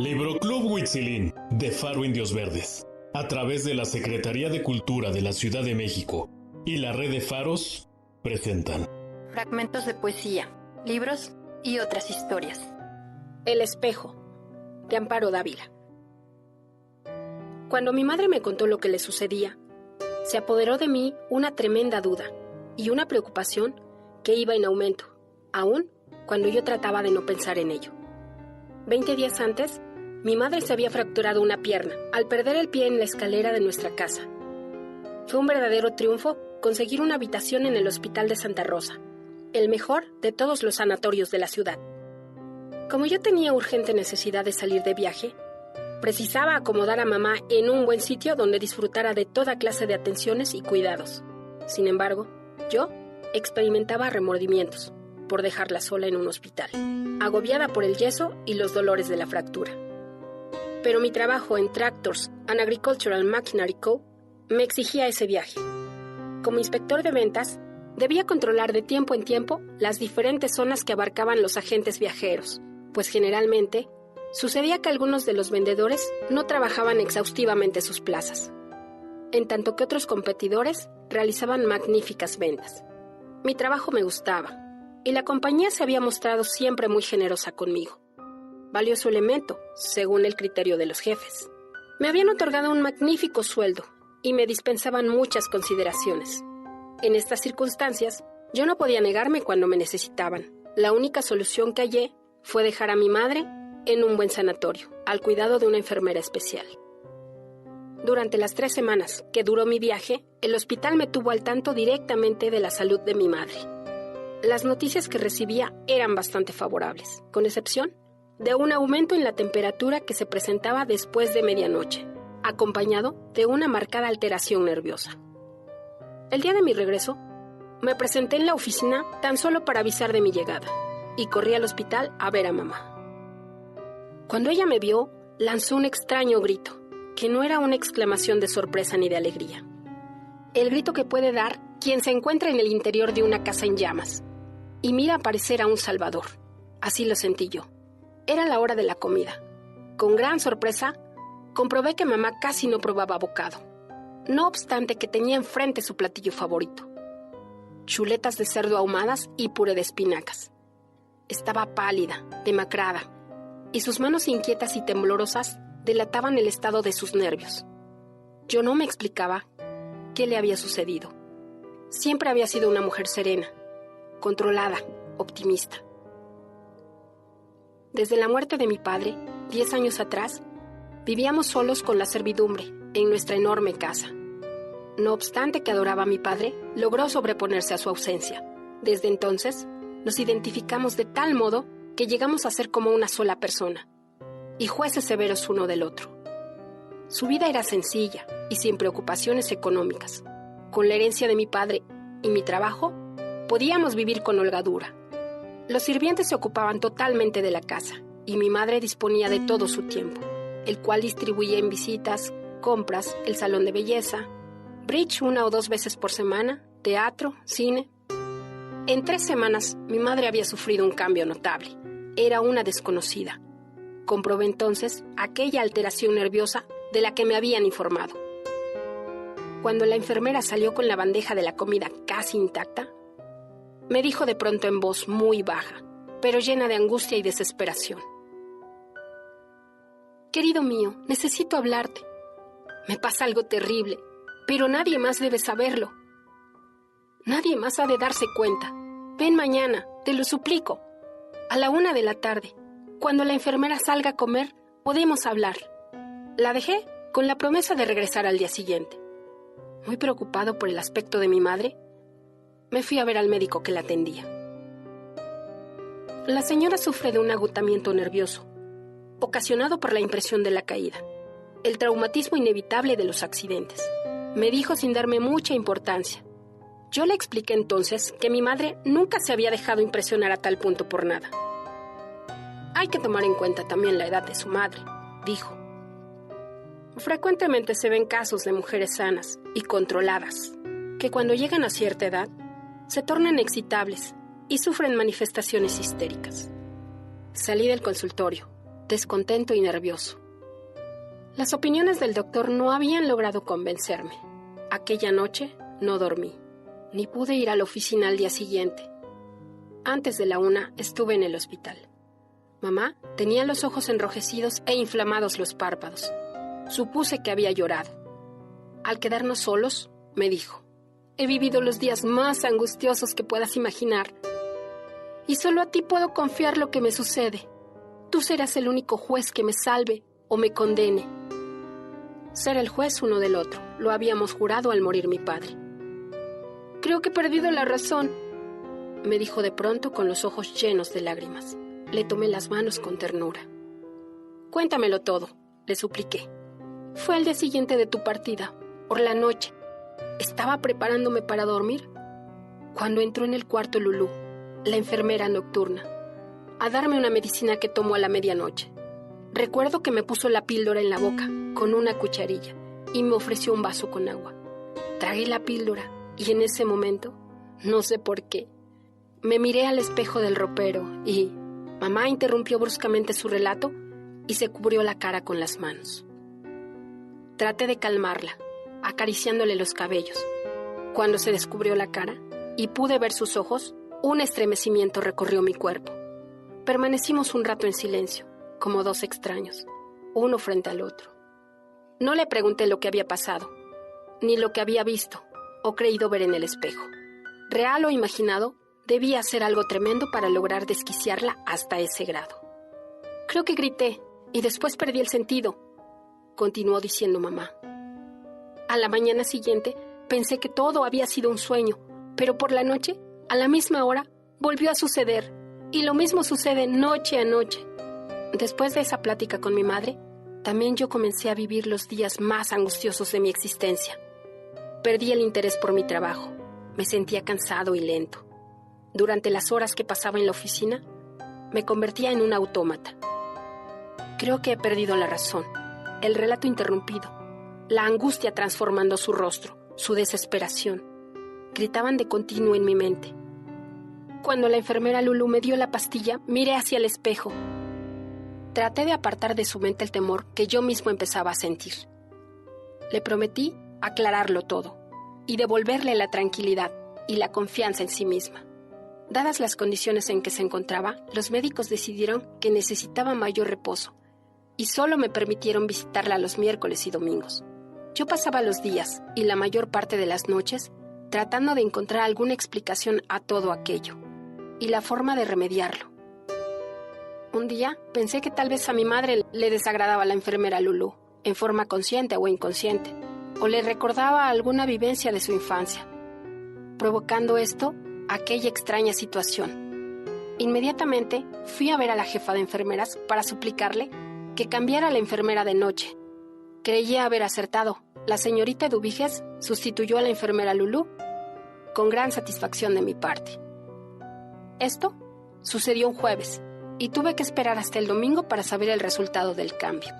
Libroclub Huitzilín de Faro Indios Verdes, a través de la Secretaría de Cultura de la Ciudad de México y la Red de Faros, presentan fragmentos de poesía, libros y otras historias. El espejo, de Amparo Dávila. Cuando mi madre me contó lo que le sucedía, se apoderó de mí una tremenda duda y una preocupación que iba en aumento, aún cuando yo trataba de no pensar en ello. 20 días antes, mi madre se había fracturado una pierna al perder el pie en la escalera de nuestra casa. Fue un verdadero triunfo conseguir una habitación en el Hospital de Santa Rosa, el mejor de todos los sanatorios de la ciudad. Como yo tenía urgente necesidad de salir de viaje, precisaba acomodar a mamá en un buen sitio donde disfrutara de toda clase de atenciones y cuidados. Sin embargo, yo experimentaba remordimientos por dejarla sola en un hospital, agobiada por el yeso y los dolores de la fractura. Pero mi trabajo en Tractors and Agricultural Machinery Co. me exigía ese viaje. Como inspector de ventas, debía controlar de tiempo en tiempo las diferentes zonas que abarcaban los agentes viajeros, pues generalmente sucedía que algunos de los vendedores no trabajaban exhaustivamente sus plazas, en tanto que otros competidores realizaban magníficas ventas. Mi trabajo me gustaba, y la compañía se había mostrado siempre muy generosa conmigo. Valioso elemento, según el criterio de los jefes. Me habían otorgado un magnífico sueldo y me dispensaban muchas consideraciones. En estas circunstancias, yo no podía negarme cuando me necesitaban. La única solución que hallé fue dejar a mi madre en un buen sanatorio, al cuidado de una enfermera especial. Durante las 3 semanas que duró mi viaje, el hospital me tuvo al tanto directamente de la salud de mi madre. Las noticias que recibía eran bastante favorables, con excepción de un aumento en la temperatura que se presentaba después de medianoche, acompañado de una marcada alteración nerviosa. El día de mi regreso, me presenté en la oficina tan solo para avisar de mi llegada, y corrí al hospital a ver a mamá. Cuando ella me vio, lanzó un extraño grito, que no era una exclamación de sorpresa ni de alegría. El grito que puede dar quien se encuentra en el interior de una casa en llamas y mira aparecer a un salvador. Así lo sentí yo. Era la hora de la comida. Con gran sorpresa, comprobé que mamá casi no probaba bocado, no obstante que tenía enfrente su platillo favorito: chuletas de cerdo ahumadas y puré de espinacas. Estaba pálida, demacrada, y sus manos inquietas y temblorosas delataban el estado de sus nervios. Yo no me explicaba qué le había sucedido. Siempre había sido una mujer serena, controlada, optimista. Desde la muerte de mi padre, 10 años atrás, vivíamos solos con la servidumbre en nuestra enorme casa. No obstante que adoraba a mi padre, logró sobreponerse a su ausencia. Desde entonces, nos identificamos de tal modo que llegamos a ser como una sola persona, y jueces severos uno del otro. Su vida era sencilla y sin preocupaciones económicas. Con la herencia de mi padre y mi trabajo, podíamos vivir con holgadura. Los sirvientes se ocupaban totalmente de la casa, y mi madre disponía de todo su tiempo, el cual distribuía en visitas, compras, el salón de belleza, bridge 1 o 2 veces por semana, teatro, cine. En 3 semanas, mi madre había sufrido un cambio notable. Era una desconocida. Comprobé entonces aquella alteración nerviosa de la que me habían informado. Cuando la enfermera salió con la bandeja de la comida casi intacta, me dijo de pronto en voz muy baja, pero llena de angustia y desesperación: «Querido mío, necesito hablarte. Me pasa algo terrible, pero nadie más debe saberlo. Nadie más ha de darse cuenta. Ven mañana, te lo suplico, a la 1 de la tarde. Cuando la enfermera salga a comer, podemos hablar». La dejé con la promesa de regresar al día siguiente. Muy preocupado por el aspecto de mi madre, me fui a ver al médico que la atendía. La señora sufre de un agotamiento nervioso, ocasionado por la impresión de la caída, el traumatismo inevitable de los accidentes, me dijo sin darme mucha importancia. Yo le expliqué entonces que mi madre nunca se había dejado impresionar a tal punto por nada. Hay que tomar en cuenta también la edad de su madre, dijo. Frecuentemente se ven casos de mujeres sanas y controladas, que cuando llegan a cierta edad, se tornan excitables y sufren manifestaciones histéricas. Salí del consultorio, descontento y nervioso. Las opiniones del doctor no habían logrado convencerme. Aquella noche no dormí, ni pude ir a la oficina al día siguiente. Antes de la 1 estuve en el hospital. Mamá tenía los ojos enrojecidos e inflamados los párpados. Supuse que había llorado. Al quedarnos solos, me dijo: he vivido los días más angustiosos que puedas imaginar. Y solo a ti puedo confiar lo que me sucede. Tú serás el único juez que me salve o me condene. Ser el juez uno del otro, lo habíamos jurado al morir mi padre. Creo que he perdido la razón, me dijo de pronto con los ojos llenos de lágrimas. Le tomé las manos con ternura. Cuéntamelo todo, le supliqué. Fue al día siguiente de tu partida, por la noche. Estaba preparándome para dormir cuando entró en el cuarto Lulú, la enfermera nocturna, a darme una medicina que tomó a la medianoche. Recuerdo que me puso la píldora en la boca con una cucharilla y me ofreció un vaso con agua. Tragué la píldora y en ese momento, no sé por qué, me miré al espejo del ropero y mamá interrumpió bruscamente su relato y se cubrió la cara con las manos. Traté de calmarla, acariciándole los cabellos. Cuando se descubrió la cara y pude ver sus ojos, un estremecimiento recorrió mi cuerpo. Permanecimos un rato en silencio, como dos extraños, uno frente al otro. No le pregunté lo que había pasado, ni lo que había visto o creído ver en el espejo. Real o imaginado, debía hacer algo tremendo para lograr desquiciarla hasta ese grado. Creo que grité y después perdí el sentido, continuó diciendo mamá. A la mañana siguiente pensé que todo había sido un sueño, pero por la noche, a la misma hora, volvió a suceder, y lo mismo sucede noche a noche. Después de esa plática con mi madre, también yo comencé a vivir los días más angustiosos de mi existencia. Perdí el interés por mi trabajo, me sentía cansado y lento. Durante las horas que pasaba en la oficina, me convertía en un autómata. Creo que he perdido la razón, el relato interrumpido, la angustia transformando su rostro, su desesperación. Gritaban de continuo en mi mente. Cuando la enfermera Lulú me dio la pastilla, miré hacia el espejo. Traté de apartar de su mente el temor que yo mismo empezaba a sentir. Le prometí aclararlo todo y devolverle la tranquilidad y la confianza en sí misma. Dadas las condiciones en que se encontraba, los médicos decidieron que necesitaba mayor reposo y solo me permitieron visitarla los miércoles y domingos. Yo pasaba los días y la mayor parte de las noches tratando de encontrar alguna explicación a todo aquello y la forma de remediarlo. Un día pensé que tal vez a mi madre le desagradaba la enfermera Lulú, en forma consciente o inconsciente, o le recordaba alguna vivencia de su infancia, provocando esto aquella extraña situación. Inmediatamente fui a ver a la jefa de enfermeras para suplicarle que cambiara a la enfermera de noche. Creía haber acertado. La señorita Eduviges sustituyó a la enfermera Lulú con gran satisfacción de mi parte. Esto sucedió un jueves y tuve que esperar hasta el domingo para saber el resultado del cambio.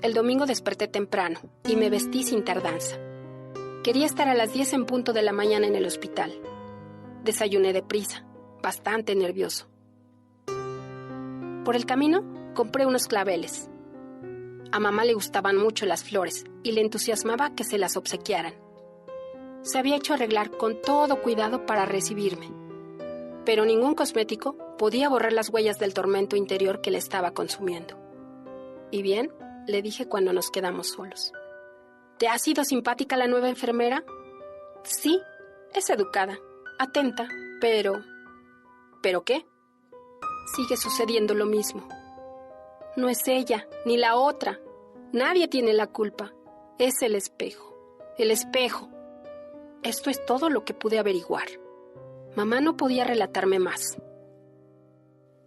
El domingo desperté temprano y me vestí sin tardanza. Quería estar a las 10 en punto de la mañana en el hospital. Desayuné deprisa, bastante nervioso. Por el camino compré unos claveles. A mamá le gustaban mucho las flores y le entusiasmaba que se las obsequiaran. Se había hecho arreglar con todo cuidado para recibirme, pero ningún cosmético podía borrar las huellas del tormento interior que le estaba consumiendo. ¿Y bien?, le dije cuando nos quedamos solos. ¿Te ha sido simpática la nueva enfermera? Sí, es educada, atenta, pero... ¿Pero qué? Sigue sucediendo lo mismo. No es ella, ni la otra. Nadie tiene la culpa. Es el espejo. El espejo. Esto es todo lo que pude averiguar. Mamá no podía relatarme más.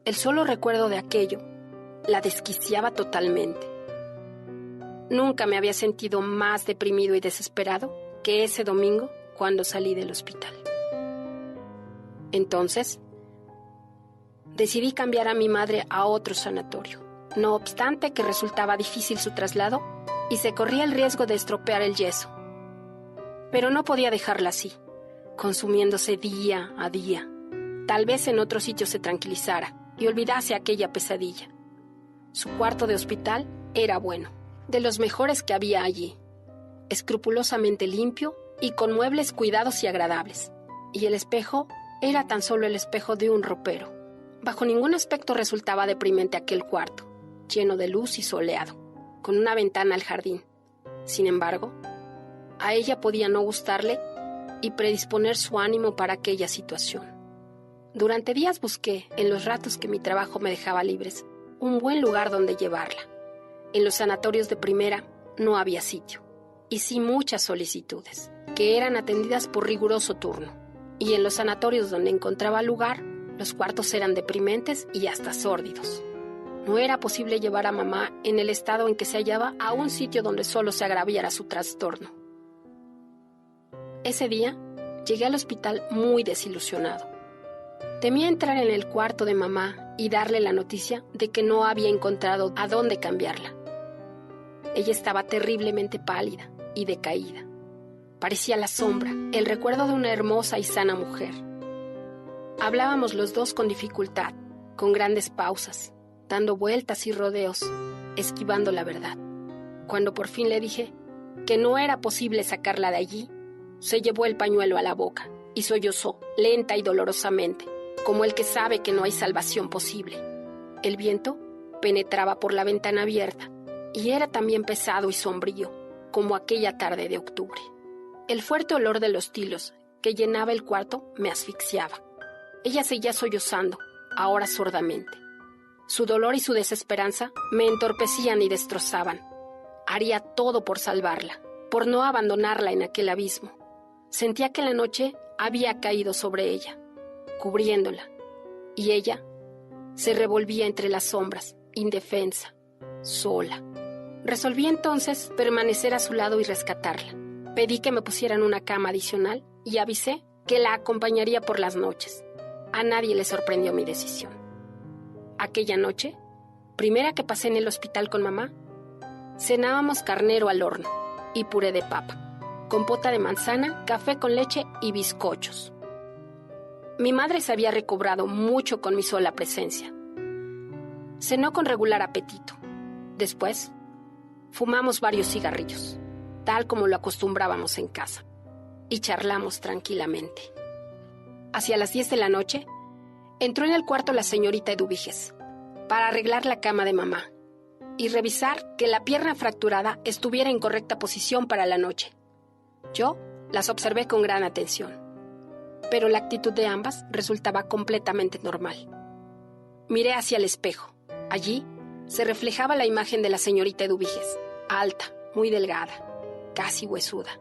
El solo recuerdo de aquello la desquiciaba totalmente. Nunca me había sentido más deprimido y desesperado que ese domingo cuando salí del hospital. Entonces, decidí cambiar a mi madre a otro sanatorio, no obstante que resultaba difícil su traslado y se corría el riesgo de estropear el yeso. Pero no podía dejarla así, consumiéndose día a día. Tal vez en otro sitio se tranquilizara y olvidase aquella pesadilla. Su cuarto de hospital era bueno, de los mejores que había allí, escrupulosamente limpio y con muebles cuidados y agradables. Y el espejo era tan solo el espejo de un ropero. Bajo ningún aspecto resultaba deprimente aquel cuarto, lleno de luz y soleado, con una ventana al jardín. Sin embargo, a ella podía no gustarle y predisponer su ánimo para aquella situación. Durante días busqué, en los ratos que mi trabajo me dejaba libres, un buen lugar donde llevarla. En los sanatorios de primera no había sitio, y sí muchas solicitudes, que eran atendidas por riguroso turno. Y en los sanatorios donde encontraba lugar, los cuartos eran deprimentes y hasta sórdidos. No era posible llevar a mamá en el estado en que se hallaba a un sitio donde solo se agraviara su trastorno. Ese día llegué al hospital muy desilusionado. Temía entrar en el cuarto de mamá y darle la noticia de que no había encontrado a dónde cambiarla. Ella estaba terriblemente pálida y decaída. Parecía la sombra, el recuerdo de una hermosa y sana mujer. Hablábamos los dos con dificultad, con grandes pausas, dando vueltas y rodeos, esquivando la verdad. Cuando por fin le dije que no era posible sacarla de allí, se llevó el pañuelo a la boca y sollozó, lenta y dolorosamente, como el que sabe que no hay salvación posible. El viento penetraba por la ventana abierta y era también pesado y sombrío, como aquella tarde de octubre. El fuerte olor de los tilos que llenaba el cuarto me asfixiaba. Ella seguía sollozando, ahora sordamente. Su dolor y su desesperanza me entorpecían y destrozaban. Haría todo por salvarla, por no abandonarla en aquel abismo. Sentía que la noche había caído sobre ella, cubriéndola, y ella se revolvía entre las sombras, indefensa, sola. Resolví entonces permanecer a su lado y rescatarla. Pedí que me pusieran una cama adicional y avisé que la acompañaría por las noches. A nadie le sorprendió mi decisión. Aquella noche, primera que pasé en el hospital con mamá, cenábamos carnero al horno y puré de papa, compota de manzana, café con leche y bizcochos. Mi madre se había recobrado mucho con mi sola presencia. Cenó con regular apetito. Después, fumamos varios cigarrillos, tal como lo acostumbrábamos en casa, y charlamos tranquilamente. Hacia las 10 de la noche, entró en el cuarto la señorita Eduviges para arreglar la cama de mamá y revisar que la pierna fracturada estuviera en correcta posición para la noche. Yo las observé con gran atención, pero la actitud de ambas resultaba completamente normal. Miré hacia el espejo. Allí se reflejaba la imagen de la señorita Eduviges, alta, muy delgada, casi huesuda.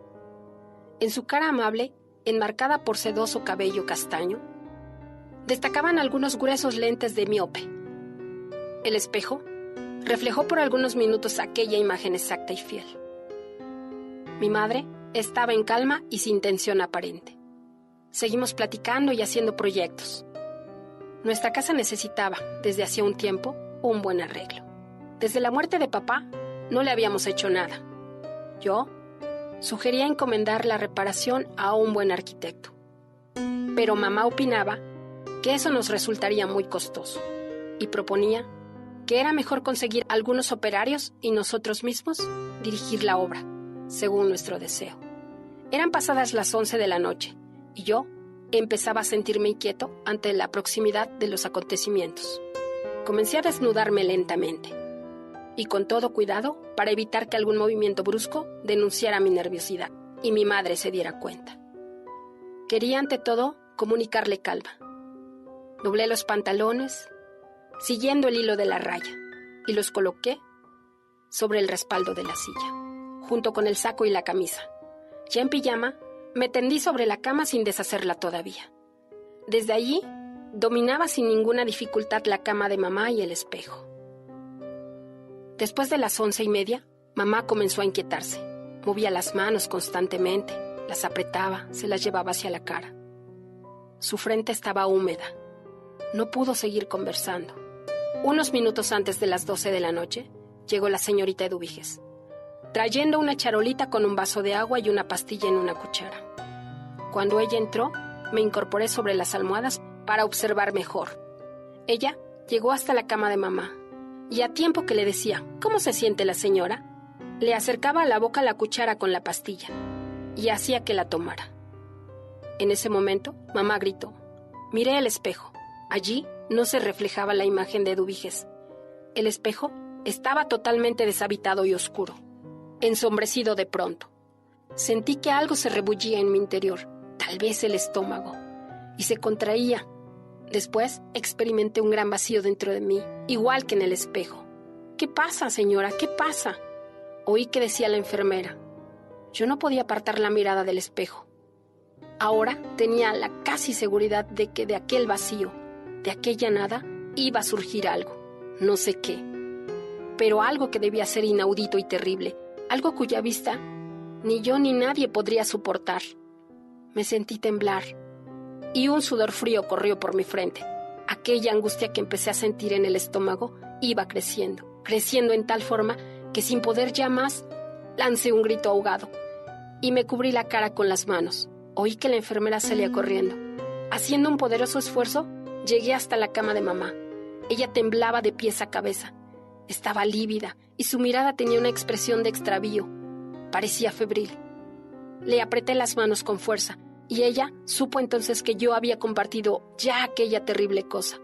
En su cara amable, enmarcada por sedoso cabello castaño, destacaban algunos gruesos lentes de miope. El espejo reflejó por algunos minutos aquella imagen exacta y fiel. Mi madre estaba en calma y sin tensión aparente. Seguimos platicando y haciendo proyectos. Nuestra casa necesitaba, desde hacía un tiempo, un buen arreglo. Desde la muerte de papá, no le habíamos hecho nada. Yo sugería encomendar la reparación a un buen arquitecto. Pero mamá opinaba que eso nos resultaría muy costoso y proponía que era mejor conseguir algunos operarios y nosotros mismos dirigir la obra, según nuestro deseo. Eran pasadas las 11 de la noche y yo empezaba a sentirme inquieto ante la proximidad de los acontecimientos. Comencé a desnudarme lentamente y con todo cuidado para evitar que algún movimiento brusco denunciara mi nerviosidad y mi madre se diera cuenta. Quería ante todo comunicarle calma. Doblé los pantalones, siguiendo el hilo de la raya, y los coloqué sobre el respaldo de la silla, junto con el saco y la camisa. Ya en pijama, me tendí sobre la cama sin deshacerla todavía. Desde allí, dominaba sin ninguna dificultad la cama de mamá y el espejo. Después de las 11:30, mamá comenzó a inquietarse. Movía las manos constantemente, las apretaba, se las llevaba hacia la cara. Su frente estaba húmeda. No pudo seguir conversando. Unos minutos antes de las 12 de la noche, llegó la señorita Eduviges, trayendo una charolita con un vaso de agua y una pastilla en una cuchara. Cuando ella entró, me incorporé sobre las almohadas para observar mejor. Ella llegó hasta la cama de mamá y a tiempo que le decía «¿Cómo se siente la señora?», le acercaba a la boca la cuchara con la pastilla y hacía que la tomara. En ese momento, mamá gritó. Miré el espejo. Allí no se reflejaba la imagen de Eduviges. El espejo estaba totalmente deshabitado y oscuro, ensombrecido de pronto. Sentí que algo se rebullía en mi interior, tal vez el estómago, y se contraía. Después experimenté un gran vacío dentro de mí, igual que en el espejo. «¿Qué pasa, señora? ¿Qué pasa?», oí que decía la enfermera. Yo no podía apartar la mirada del espejo. Ahora tenía la casi seguridad de que de aquel vacío, de aquella nada, iba a surgir algo, no sé qué, pero algo que debía ser inaudito y terrible, algo cuya vista ni yo ni nadie podría soportar. Me sentí temblar y un sudor frío corrió por mi frente. Aquella angustia que empecé a sentir en el estómago iba creciendo en tal forma que sin poder ya más, lancé un grito ahogado y me cubrí la cara con las manos. Oí que la enfermera salía corriendo. Haciendo un poderoso esfuerzo, llegué hasta la cama de mamá. Ella temblaba de pies a cabeza. Estaba lívida y su mirada tenía una expresión de extravío. Parecía febril. Le apreté las manos con fuerza y ella supo entonces que yo había compartido ya aquella terrible cosa.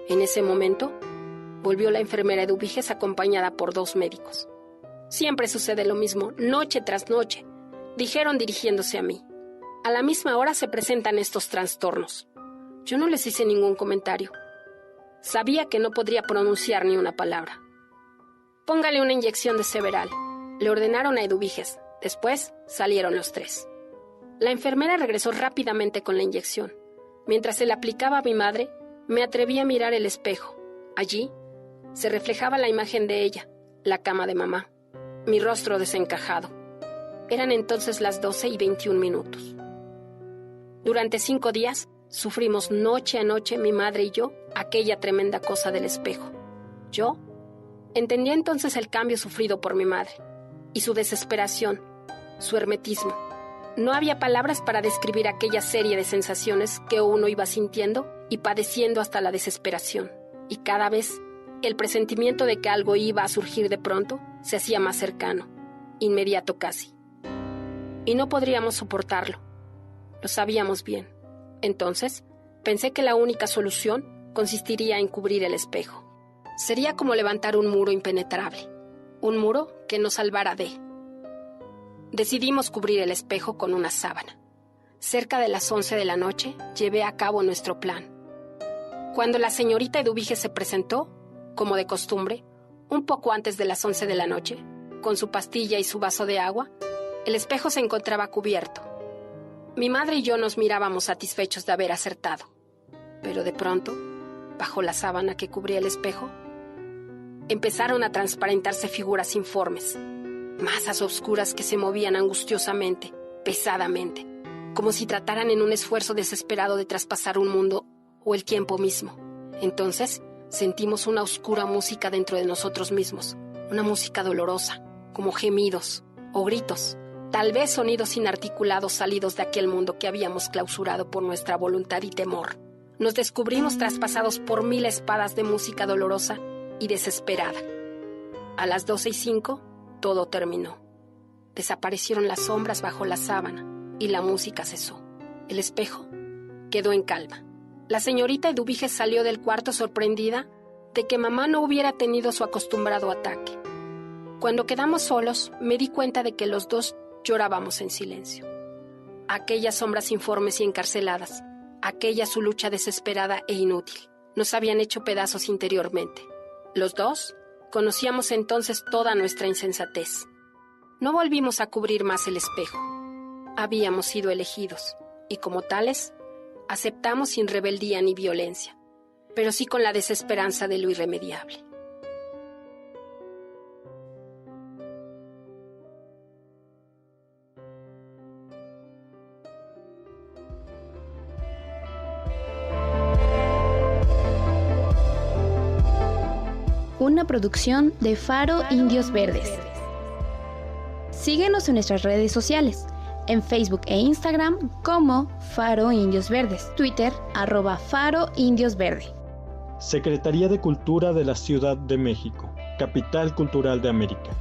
En ese momento, volvió la enfermera Eduviges acompañada por 2 médicos. Siempre sucede lo mismo, noche tras noche, dijeron dirigiéndose a mí. A la misma hora se presentan estos trastornos. Yo no les hice ningún comentario. Sabía que no podría pronunciar ni una palabra. «Póngale una inyección de Several», le ordenaron a Eduviges. Después salieron los 3. La enfermera regresó rápidamente con la inyección. Mientras se la aplicaba a mi madre, me atreví a mirar el espejo. Allí se reflejaba la imagen de ella, la cama de mamá, mi rostro desencajado. Eran entonces las 12:21. Durante 5 días sufrimos noche a noche mi madre y yo aquella tremenda cosa del espejo. Yo entendía entonces el cambio sufrido por mi madre y su desesperación, su hermetismo. No había palabras para describir aquella serie de sensaciones que uno iba sintiendo y padeciendo hasta la desesperación. Y cada vez el presentimiento de que algo iba a surgir de pronto se hacía más cercano, inmediato casi. Y no podríamos soportarlo. Lo sabíamos bien. Entonces, pensé que la única solución consistiría en cubrir el espejo. Sería como levantar un muro impenetrable, un muro que nos salvara de. Decidimos cubrir el espejo con una sábana. Cerca de las 11 de la noche, llevé a cabo nuestro plan. Cuando la señorita Eduviges se presentó, como de costumbre, un poco antes de las 11 de la noche, con su pastilla y su vaso de agua, el espejo se encontraba cubierto. Mi madre y yo nos mirábamos satisfechos de haber acertado. Pero de pronto, bajo la sábana que cubría el espejo, empezaron a transparentarse figuras informes, masas oscuras que se movían angustiosamente, pesadamente, como si trataran en un esfuerzo desesperado de traspasar un mundo o el tiempo mismo. Entonces, sentimos una oscura música dentro de nosotros mismos, una música dolorosa, como gemidos o gritos, tal vez sonidos inarticulados salidos de aquel mundo que habíamos clausurado por nuestra voluntad y temor. Nos descubrimos traspasados por 1000 espadas de música dolorosa y desesperada. A las 12:05, todo terminó. Desaparecieron las sombras bajo la sábana y la música cesó. El espejo quedó en calma. La señorita Eduviges salió del cuarto sorprendida de que mamá no hubiera tenido su acostumbrado ataque. Cuando quedamos solos, me di cuenta de que los 2 llorábamos en silencio. Aquellas sombras informes y encarceladas, aquella su lucha desesperada e inútil, nos habían hecho pedazos interiormente. Los 2 conocíamos entonces toda nuestra insensatez. No volvimos a cubrir más el espejo. Habíamos sido elegidos, y como tales, aceptamos sin rebeldía ni violencia, pero sí con la desesperanza de lo irremediable. Una producción de Faro Indios Verdes. Síguenos en nuestras redes sociales, en Facebook e Instagram como Faro Indios Verdes, Twitter @Faro Indios Verde. Secretaría de Cultura de la Ciudad de México. capital cultural de América.